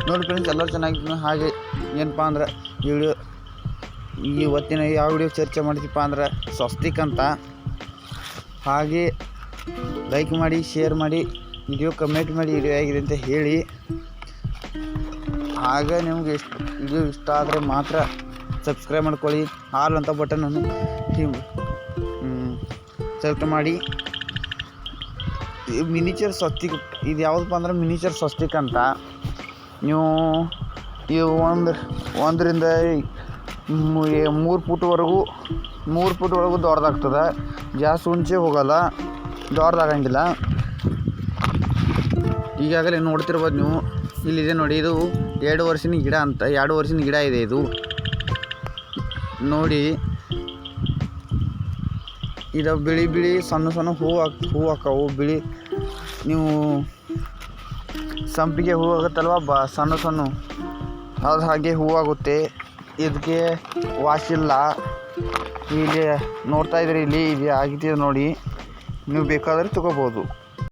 ನೋಡಿ ಫ್ರೆಂಡ್ಸ್, ಎಲ್ಲರೂ ಚೆನ್ನಾಗಿತ್ತು. ಹಾಗೆ ಏನಪ್ಪ ಅಂದ್ರೆ ವಿಡಿಯೋ ಇವತ್ತಿನ ಯಾವ ವಿಡಿಯೋ ಚರ್ಚೆ ಮಾಡ್ತೀಪ್ಪ ಅಂದ್ರೆ ಸ್ವಸ್ತಿಕ್ ಅಂತ. ಹಾಗೆ ಲೈಕ್ ಮಾಡಿ, ಶೇರ್ ಮಾಡಿ, ವಿಡಿಯೋ ಕಮೆಂಟ್ ಮಾಡಿ ವಿಡಿಯೋ ಆಗಿದೆ ಅಂತ ಹೇಳಿ. ಹಾಗೆ ನಿಮಗೆ ವಿಡಿಯೋ ಇಷ್ಟ ಆದರೆ ಮಾತ್ರ ಸಬ್ಸ್ಕ್ರೈಬ್ ಮಾಡ್ಕೊಳ್ಳಿ. ಆಲ್ ಅಂತ ಬಟನನ್ನು ಸೆಲೆಕ್ಟ್ ಮಾಡಿ. ಮಿನಿಚರ್ ಸ್ವಸ್ತಿಕ್ ಇದು ಯಾವುದಪ್ಪ ಅಂದ್ರೆ ಮಿನಿಚರ್ ಸ್ವಸ್ತಿಕ್ ಅಂತ. ನೀವು ಇವು ಒಂದರಿಂದ 3 ಫುಟ್ವರೆಗೂ ದೊಡ್ಡದಾಗ್ತದೆ. ಜಾಸ್ತಿ ಉಂಚೆ ಹೋಗಲ್ಲ, ದೊಡ್ಡದಾಗಂಗಿಲ್ಲ. ಈಗಾಗಲೇ ನೋಡ್ತಿರ್ಬೋದು ನೀವು, ಇಲ್ಲಿದೆ ನೋಡಿ. ಇದು 2 ವರ್ಷದ ಗಿಡ ಅಂತ. 2 ವರ್ಷದ ಗಿಡ ಇದೆ ಇದು ನೋಡಿ. ಇದು ಬಿಳಿ ಸಣ್ಣ ಹೂ ಹಾಕವು ಬಿಳಿ. ನೀವು ಸಂಪಿಗೆ ಹೂ ಆಗುತ್ತಲ್ವ, ಸಣ್ಣ ಅದು ಹಾಗೆ ಹೂವಾಗುತ್ತೆ. ಇದಕ್ಕೆ ವಾಸಿಲ್ಲ. ಇಲ್ಲಿ ನೋಡ್ತಾ ಇದ್ರಿ, ಇಲ್ಲಿ ಇದೆ ಆಗಿದೆ ನೋಡಿ. ನೀವು ಬೇಕಾದರೆ ತಗೋಬೋದು.